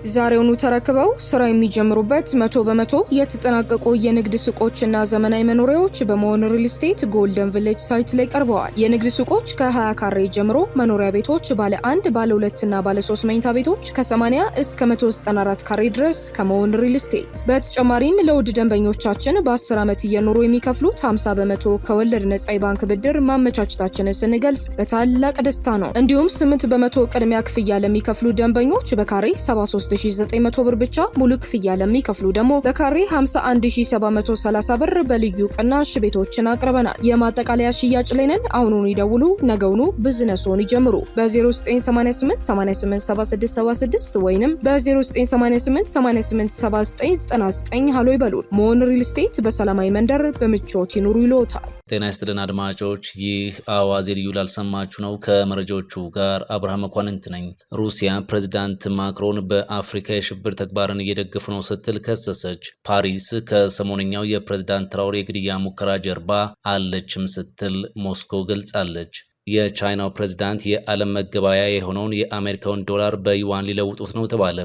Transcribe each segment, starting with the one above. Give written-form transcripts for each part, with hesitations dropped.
ዛሬውኑ ተረክበው ስራ የሚጀምሩበት 100% የተጠናቀቁ የንግድ ሱቆችና ዘመናዊ መኖሪያዎች በመሆን ሪል ስቴት ጎልደን ቪሌጅ ሳይት ላይ ቀርበዋል። የንግድ ሱቆች ከ20 ካሬ ጀምሮ፣ መኖሪያ ቤቶች ባለ 1፣ ባለ 2 እና ባለ 3 መኝታ ቤቶች ከ80 እስከ 194 ካሬ ድረስ ከመሆን ሪል ስቴት። በተጨማሪም ለውድ ደንበኞቻችን በ10 ዓመት እየኖሩ የሚከፍሉት 50% ከወለድ ነጻ የባንክ ብድር ማመቻቸታችንን ስንገልጽ በታላቅ ደስታ ነው። እንዲሁም 8% ቅድሚያ ክፍያ ለሚከፍሉ ደንበኞች በካሬ 73900 ብር ብቻ፣ ሙሉ ክፍያ ለሚከፍሉ ደግሞ በካሬ 51730 ብር በልዩ ቅናሽ ቤቶችን አቅርበናል። የማጠቃለያ ሽያጭ ላይ ነን። አሁኑኑ ይደውሉ፣ ነገውኑ ቢዝነስዎን ይጀምሩ። በ0988 887676 ወይንም በ0988 887999 ሃሎ ይበሉን። መሆን ሪል ስቴት በሰላማዊ መንደር በምቾት ይኑሩ ይሎታል። ጤና ይስጥልን አድማጮች፣ ይህ አዋዜ ልዩ ላልሰማችሁ ነው። ከመረጃዎቹ ጋር አብርሃም መኳንንት ነኝ። ሩሲያ ፕሬዝዳንት ማክሮን በአፍሪካ የሽብር ተግባርን እየደገፉ ነው ስትል ከሰሰች። ፓሪስ ከሰሞነኛው የፕሬዝዳንት ትራውሬ የግድያ ሙከራ ጀርባ አለችም ስትል ሞስኮ ገልጻለች። የቻይናው ፕሬዝዳንት የዓለም መገበያያ የሆነውን የአሜሪካውን ዶላር በዩዋን ሊለውጡት ነው ተባለ።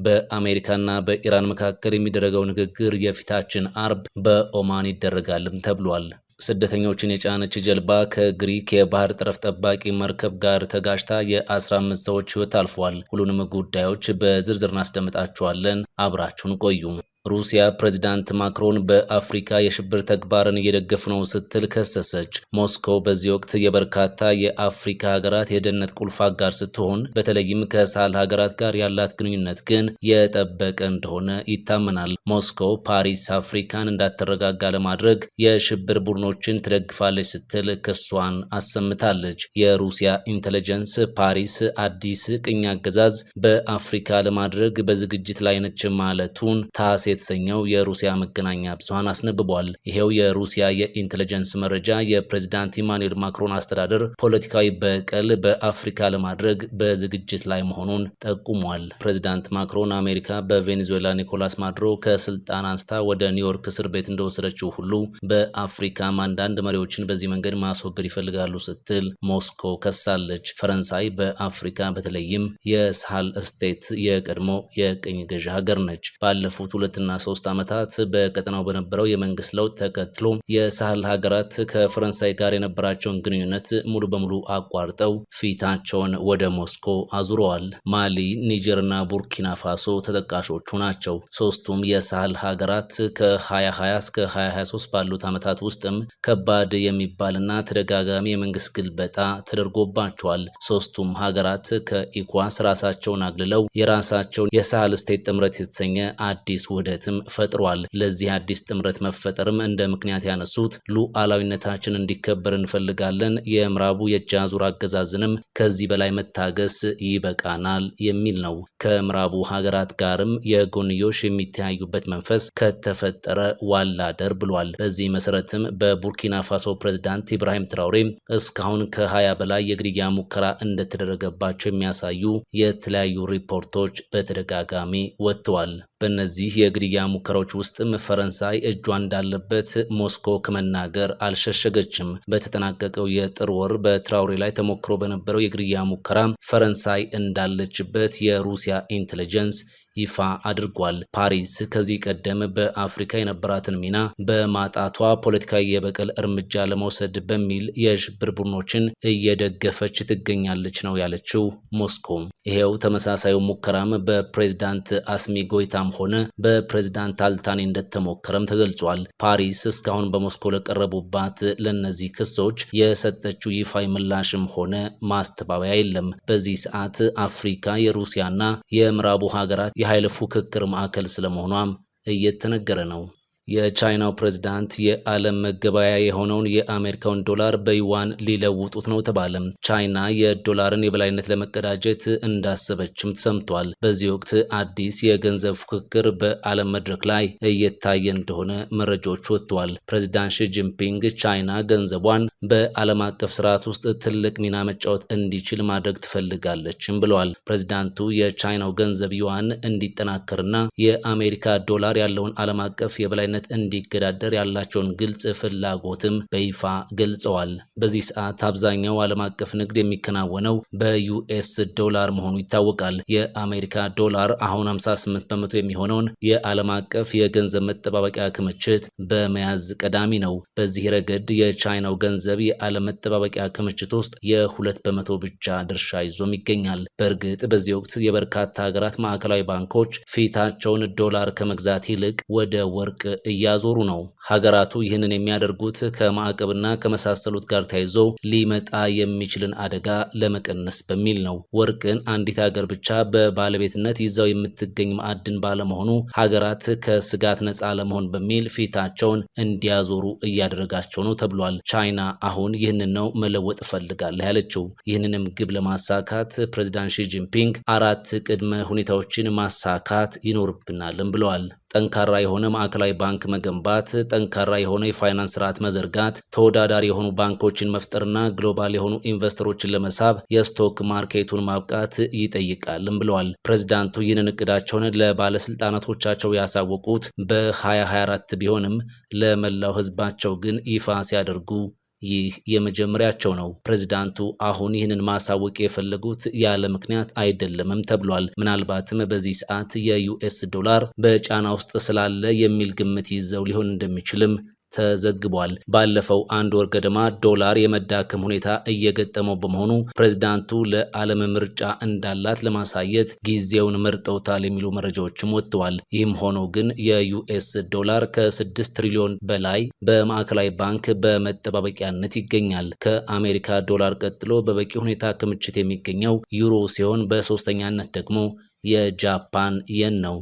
በአሜሪካና በኢራን መካከል የሚደረገው ንግግር የፊታችን አርብ በኦማን ይደረጋልም ተብሏል። ስደተኞችን የጫነች ጀልባ ከግሪክ የባህር ጠረፍ ጠባቂ መርከብ ጋር ተጋጭታ የ15 ሰዎች ሕይወት አልፏል። ሁሉንም ጉዳዮች በዝርዝር እናስደምጣችኋለን። አብራችሁን ቆዩ። ሩሲያ ፕሬዝዳንት ማክሮን በአፍሪካ የሽብር ተግባርን እየደገፉ ነው ስትል ከሰሰች። ሞስኮ በዚህ ወቅት የበርካታ የአፍሪካ ሀገራት የደህንነት ቁልፍ አጋር ስትሆን በተለይም ከሳህል ሀገራት ጋር ያላት ግንኙነት ግን የጠበቀ እንደሆነ ይታመናል። ሞስኮ ፓሪስ አፍሪካን እንዳትረጋጋ ለማድረግ የሽብር ቡድኖችን ትደግፋለች ስትል ክሷን አሰምታለች። የሩሲያ ኢንተለጀንስ ፓሪስ አዲስ ቅኝ አገዛዝ በአፍሪካ ለማድረግ በዝግጅት ላይ ነች ማለቱን ታስ የተሰኘው የሩሲያ መገናኛ ብዙሃን አስነብቧል። ይሄው የሩሲያ የኢንተለጀንስ መረጃ የፕሬዝዳንት ኢማኑኤል ማክሮን አስተዳደር ፖለቲካዊ በቀል በአፍሪካ ለማድረግ በዝግጅት ላይ መሆኑን ጠቁሟል። ፕሬዝዳንት ማክሮን አሜሪካ በቬኔዙዌላ ኒኮላስ ማዱሮ ከስልጣን አንስታ ወደ ኒውዮርክ እስር ቤት እንደወሰደችው ሁሉ በአፍሪካም አንዳንድ መሪዎችን በዚህ መንገድ ማስወገድ ይፈልጋሉ ስትል ሞስኮ ከሳለች። ፈረንሳይ በአፍሪካ በተለይም የሳህል ስቴት የቀድሞ የቅኝ ገዢ ሀገር ነች። ባለፉት 2 እና 3 ዓመታት በቀጠናው በነበረው የመንግስት ለውጥ ተከትሎ የሳህል ሀገራት ከፈረንሳይ ጋር የነበራቸውን ግንኙነት ሙሉ በሙሉ አቋርጠው ፊታቸውን ወደ ሞስኮ አዙረዋል። ማሊ፣ ኒጀር እና ቡርኪና ፋሶ ተጠቃሾቹ ናቸው። ሶስቱም የሳህል ሀገራት ከ2020 እስከ 2023 ባሉት ዓመታት ውስጥም ከባድ የሚባልና ተደጋጋሚ የመንግስት ግልበጣ ተደርጎባቸዋል። ሶስቱም ሀገራት ከኢኳስ ራሳቸውን አግልለው የራሳቸውን የሳህል ስቴት ጥምረት የተሰኘ አዲስ ውህደትም ፈጥሯል። ለዚህ አዲስ ጥምረት መፈጠርም እንደ ምክንያት ያነሱት ሉዓላዊነታችን እንዲከበር እንፈልጋለን፣ የምዕራቡ የእጅ አዙር አገዛዝንም ከዚህ በላይ መታገስ ይበቃናል የሚል ነው። ከምዕራቡ ሀገራት ጋርም የጎንዮሽ የሚተያዩበት መንፈስ ከተፈጠረ ዋላደር ብሏል። በዚህ መሰረትም በቡርኪና ፋሶ ፕሬዝዳንት ኢብራሂም ትራውሬ እስካሁን ከ20 በላይ የግድያ ሙከራ እንደተደረገባቸው የሚያሳዩ የተለያዩ ሪፖርቶች በተደጋጋሚ ወጥተዋል። በእነዚህ የግድያ ሙከራዎች ውስጥም ፈረንሳይ እጇ እንዳለበት ሞስኮ ከመናገር አልሸሸገችም። በተጠናቀቀው የጥር ወር በትራውሬ ላይ ተሞክሮ በነበረው የግድያ ሙከራ ፈረንሳይ እንዳለችበት የሩሲያ ኢንተለጀንስ ይፋ አድርጓል። ፓሪስ ከዚህ ቀደም በአፍሪካ የነበራትን ሚና በማጣቷ ፖለቲካዊ የበቀል እርምጃ ለመውሰድ በሚል የሽብር ቡድኖችን እየደገፈች ትገኛለች ነው ያለችው ሞስኮ። ይሄው ተመሳሳዩ ሙከራም በፕሬዝዳንት አስሚ ጎይታም ሆነ በፕሬዝዳንት አልታኒ እንደተሞከረም ተገልጿል። ፓሪስ እስካሁን በሞስኮ ለቀረቡባት ለነዚህ ክሶች የሰጠችው ይፋዊ ምላሽም ሆነ ማስተባበያ የለም። በዚህ ሰዓት አፍሪካ የሩሲያና የምዕራቡ ሀገራት የኃይል ፉክክር ማዕከል ስለመሆኗም እየተነገረ ነው። የቻይናው ፕሬዝዳንት የዓለም መገበያያ የሆነውን የአሜሪካውን ዶላር በዩዋን ሊለውጡት ነው ተባለ። ቻይና የዶላርን የበላይነት ለመቀዳጀት እንዳሰበችም ተሰምቷል። በዚህ ወቅት አዲስ የገንዘብ ፉክክር በዓለም መድረክ ላይ እየታየ እንደሆነ መረጃዎች ወጥተዋል። ፕሬዝዳንት ሺ ጂንፒንግ ቻይና ገንዘቧን በዓለም አቀፍ ስርዓት ውስጥ ትልቅ ሚና መጫወት እንዲችል ማድረግ ትፈልጋለችም ብለዋል። ፕሬዝዳንቱ የቻይናው ገንዘብ ዩዋን እንዲጠናከርና የአሜሪካ ዶላር ያለውን ዓለም አቀፍ የበላይ የበላይነት እንዲገዳደር ያላቸውን ግልጽ ፍላጎትም በይፋ ገልጸዋል። በዚህ ሰዓት አብዛኛው ዓለም አቀፍ ንግድ የሚከናወነው በዩኤስ ዶላር መሆኑ ይታወቃል። የአሜሪካ ዶላር አሁን 58 በመቶ የሚሆነውን የዓለም አቀፍ የገንዘብ መጠባበቂያ ክምችት በመያዝ ቀዳሚ ነው። በዚህ ረገድ የቻይናው ገንዘብ የዓለም መጠባበቂያ ክምችት ውስጥ የ2 በመቶ ብቻ ድርሻ ይዞም ይገኛል። በእርግጥ በዚህ ወቅት የበርካታ ሀገራት ማዕከላዊ ባንኮች ፊታቸውን ዶላር ከመግዛት ይልቅ ወደ ወርቅ እያዞሩ ነው። ሀገራቱ ይህንን የሚያደርጉት ከማዕቀብና ከመሳሰሉት ጋር ተያይዞ ሊመጣ የሚችልን አደጋ ለመቀነስ በሚል ነው። ወርቅን አንዲት ሀገር ብቻ በባለቤትነት ይዛው የምትገኝ ማዕድን ባለመሆኑ ሀገራት ከስጋት ነፃ ለመሆን በሚል ፊታቸውን እንዲያዞሩ እያደረጋቸው ነው ተብሏል። ቻይና አሁን ይህንን ነው መለወጥ እፈልጋለሁ ያለችው። ይህንንም ግብ ለማሳካት ፕሬዚዳንት ሺ ጂንፒንግ 4 ቅድመ ሁኔታዎችን ማሳካት ይኖርብናልም ብለዋል። ጠንካራ የሆነ ማዕከላዊ ባንክ መገንባት፣ ጠንካራ የሆነ የፋይናንስ ስርዓት መዘርጋት፣ ተወዳዳሪ የሆኑ ባንኮችን መፍጠርና ግሎባል የሆኑ ኢንቨስተሮችን ለመሳብ የስቶክ ማርኬቱን ማብቃት ይጠይቃልም ብለዋል። ፕሬዚዳንቱ ይህንን እቅዳቸውን ለባለስልጣናቶቻቸው ያሳወቁት በ2024 ቢሆንም ለመላው ህዝባቸው ግን ይፋ ሲያደርጉ ይህ የመጀመሪያቸው ነው። ፕሬዝዳንቱ አሁን ይህንን ማሳወቅ የፈለጉት ያለ ምክንያት አይደለምም ተብሏል። ምናልባትም በዚህ ሰዓት የዩኤስ ዶላር በጫና ውስጥ ስላለ የሚል ግምት ይዘው ሊሆን እንደሚችልም ተዘግቧል። ባለፈው አንድ ወር ገደማ ዶላር የመዳከም ሁኔታ እየገጠመው በመሆኑ ፕሬዝዳንቱ ለዓለም ምርጫ እንዳላት ለማሳየት ጊዜውን መርጠውታል የሚሉ መረጃዎችም ወጥተዋል። ይህም ሆኖ ግን የዩኤስ ዶላር ከ6 ትሪሊዮን በላይ በማዕከላዊ ባንክ በመጠባበቂያነት ይገኛል። ከአሜሪካ ዶላር ቀጥሎ በበቂ ሁኔታ ክምችት የሚገኘው ዩሮ ሲሆን በሶስተኛነት ደግሞ የጃፓን የን ነው።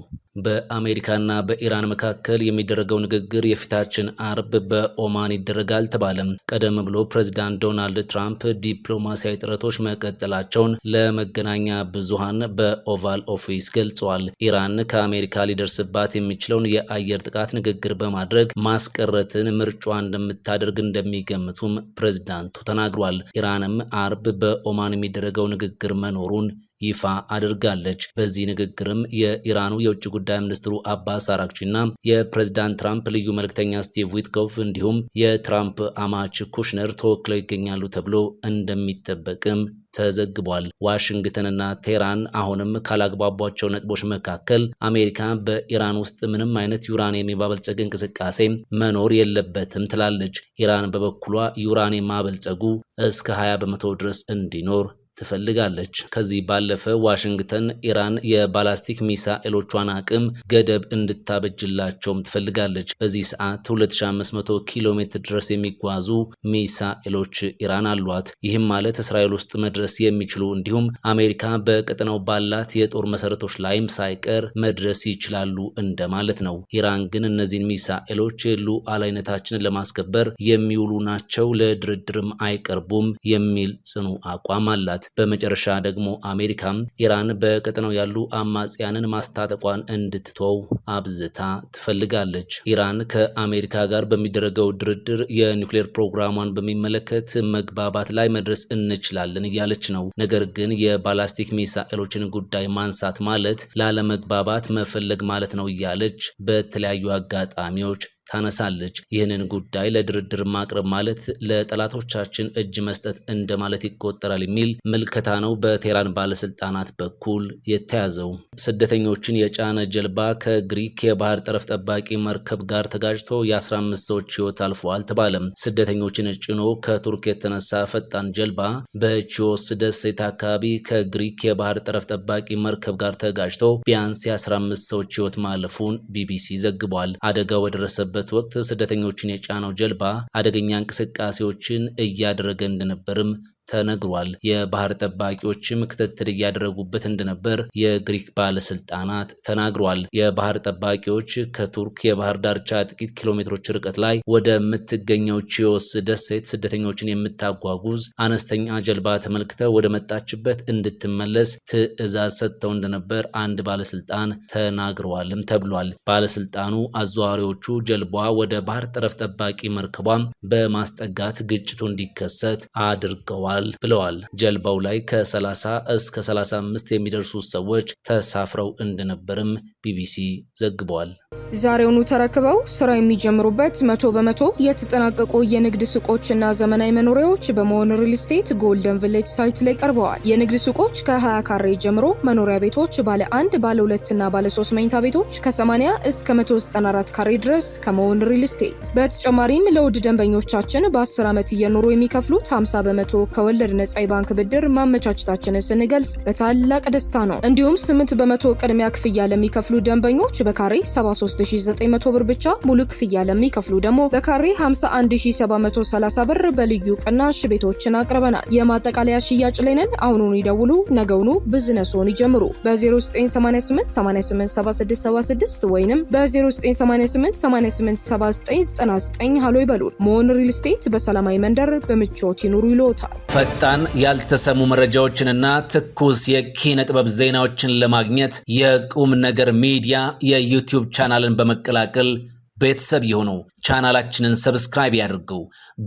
በአሜሪካና በኢራን መካከል የሚደረገው ንግግር የፊታችን አርብ በኦማን ይደረጋል ተባለም። ቀደም ብሎ ፕሬዝዳንት ዶናልድ ትራምፕ ዲፕሎማሲያዊ ጥረቶች መቀጠላቸውን ለመገናኛ ብዙሃን በኦቫል ኦፊስ ገልጸዋል። ኢራን ከአሜሪካ ሊደርስባት የሚችለውን የአየር ጥቃት ንግግር በማድረግ ማስቀረትን ምርጫ እንደምታደርግ እንደሚገምቱም ፕሬዝዳንቱ ተናግሯል። ኢራንም አርብ በኦማን የሚደረገው ንግግር መኖሩን ይፋ አድርጋለች። በዚህ ንግግርም የኢራኑ የውጭ ጉዳይ ሚኒስትሩ አባስ አራግቺና የፕሬዝዳንት ትራምፕ ልዩ መልእክተኛ ስቲቭ ዊትኮፍ እንዲሁም የትራምፕ አማች ኩሽነር ተወክለው ይገኛሉ ተብሎ እንደሚጠበቅም ተዘግቧል። ዋሽንግተንና ቴህራን አሁንም ካላግባቧቸው ነጥቦች መካከል አሜሪካ በኢራን ውስጥ ምንም አይነት ዩራኒየም የማበልጸግ እንቅስቃሴ መኖር የለበትም ትላለች። ኢራን በበኩሏ ዩራኒየም ማበልጸጉ እስከ 20 በመቶ ድረስ እንዲኖር ትፈልጋለች። ከዚህ ባለፈ ዋሽንግተን ኢራን የባላስቲክ ሚሳኤሎቿን አቅም ገደብ እንድታበጅላቸውም ትፈልጋለች። በዚህ ሰዓት 2500 ኪሎ ሜትር ድረስ የሚጓዙ ሚሳኤሎች ኢራን አሏት። ይህም ማለት እስራኤል ውስጥ መድረስ የሚችሉ እንዲሁም አሜሪካ በቀጠናው ባላት የጦር መሰረቶች ላይም ሳይቀር መድረስ ይችላሉ እንደማለት ነው። ኢራን ግን እነዚህን ሚሳኤሎች ሉዓላዊነታችንን ለማስከበር የሚውሉ ናቸው፣ ለድርድርም አይቀርቡም የሚል ጽኑ አቋም አላት። በመጨረሻ ደግሞ አሜሪካም ኢራን በቀጠናው ያሉ አማጽያንን ማስታጠቋን እንድትተው አብዝታ ትፈልጋለች። ኢራን ከአሜሪካ ጋር በሚደረገው ድርድር የኒውክሌር ፕሮግራሟን በሚመለከት መግባባት ላይ መድረስ እንችላለን እያለች ነው። ነገር ግን የባላስቲክ ሚሳኤሎችን ጉዳይ ማንሳት ማለት ላለመግባባት መፈለግ ማለት ነው እያለች በተለያዩ አጋጣሚዎች ታነሳለች። ይህንን ጉዳይ ለድርድር ማቅረብ ማለት ለጠላቶቻችን እጅ መስጠት እንደማለት ይቆጠራል የሚል ምልከታ ነው በቴህራን ባለስልጣናት በኩል የተያዘው። ስደተኞችን የጫነ ጀልባ ከግሪክ የባህር ጠረፍ ጠባቂ መርከብ ጋር ተጋጭቶ የ15 ሰዎች ሕይወት አልፏል ተባለም። ስደተኞችን ጭኖ ከቱርክ የተነሳ ፈጣን ጀልባ በቺዮስ ደሴት አካባቢ ከግሪክ የባህር ጠረፍ ጠባቂ መርከብ ጋር ተጋጭቶ ቢያንስ የ15 ሰዎች ሕይወት ማለፉን ቢቢሲ ዘግቧል። አደጋው በደረሰበት ወቅት ስደተኞችን የጫነው ጀልባ አደገኛ እንቅስቃሴዎችን እያደረገ እንደነበርም ተነግሯል። የባህር ጠባቂዎችም ክትትል እያደረጉበት እንደነበር የግሪክ ባለስልጣናት ተናግሯል። የባህር ጠባቂዎች ከቱርክ የባህር ዳርቻ ጥቂት ኪሎ ሜትሮች ርቀት ላይ ወደምትገኘው ቺዮስ ደሴት ስደተኞችን የምታጓጉዝ አነስተኛ ጀልባ ተመልክተው ወደ መጣችበት እንድትመለስ ትዕዛዝ ሰጥተው እንደነበር አንድ ባለስልጣን ተናግረዋልም ተብሏል። ባለስልጣኑ አዘዋዋሪዎቹ ጀልባዋ ወደ ባህር ጠረፍ ጠባቂ መርከቧም በማስጠጋት ግጭቱ እንዲከሰት አድርገዋል ብለዋል። ጀልባው ላይ ከ30 እስከ 35 የሚደርሱ ሰዎች ተሳፍረው እንደነበርም ቢቢሲ ዘግቧል። ዛሬውኑ ተረክበው ስራ የሚጀምሩበት 100% የተጠናቀቁ የንግድ ሱቆችና ዘመናዊ መኖሪያዎች በመሆን ሪል ስቴት ጎልደን ቪሌጅ ሳይት ላይ ቀርበዋል። የንግድ ሱቆች ከ20 ካሬ ጀምሮ፣ መኖሪያ ቤቶች ባለ 1፣ ባለ 2 እና ባለ 3 መኝታ ቤቶች ከ80 እስከ 194 ካሬ ድረስ ከመሆን ሪል ስቴት። በተጨማሪም ለውድ ደንበኞቻችን በ10 ዓመት እየኖሩ የሚከፍሉት 50% ከወለድ ነጻ የባንክ ብድር ማመቻቸታችንን ስንገልጽ በታላቅ ደስታ ነው። እንዲሁም 8% ቅድሚያ ክፍያ ለሚከፍሉ ደንበኞች በካሬ 73900 ብር ብቻ፣ ሙሉ ክፍያ ለሚከፍሉ ደግሞ በካሬ 51730 ብር በልዩ ቅናሽ ቤቶችን አቅርበናል። የማጠቃለያ ሽያጭ ላይ ነን። አሁኑን ይደውሉ፣ ነገውኑ ቢዝነስዎን ይጀምሩ። በ0988 887676 ወይንም በ0988 887999 ሃሎ ይበሉን። መሆን ሪል ስቴት በሰላማዊ መንደር በምቾት ይኑሩ ይሎታል። ፈጣን ያልተሰሙ መረጃዎችንና ትኩስ የኪነ ጥበብ ዜናዎችን ለማግኘት የቁም ነገር ሚዲያ የዩቲዩብ ቻናልን በመቀላቀል ቤተሰብ የሆኑ ቻናላችንን ሰብስክራይብ ያድርጉ።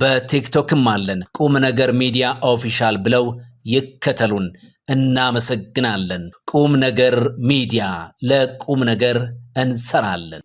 በቲክቶክም አለን። ቁም ነገር ሚዲያ ኦፊሻል ብለው ይከተሉን። እናመሰግናለን። ቁም ነገር ሚዲያ፣ ለቁም ነገር እንሰራለን።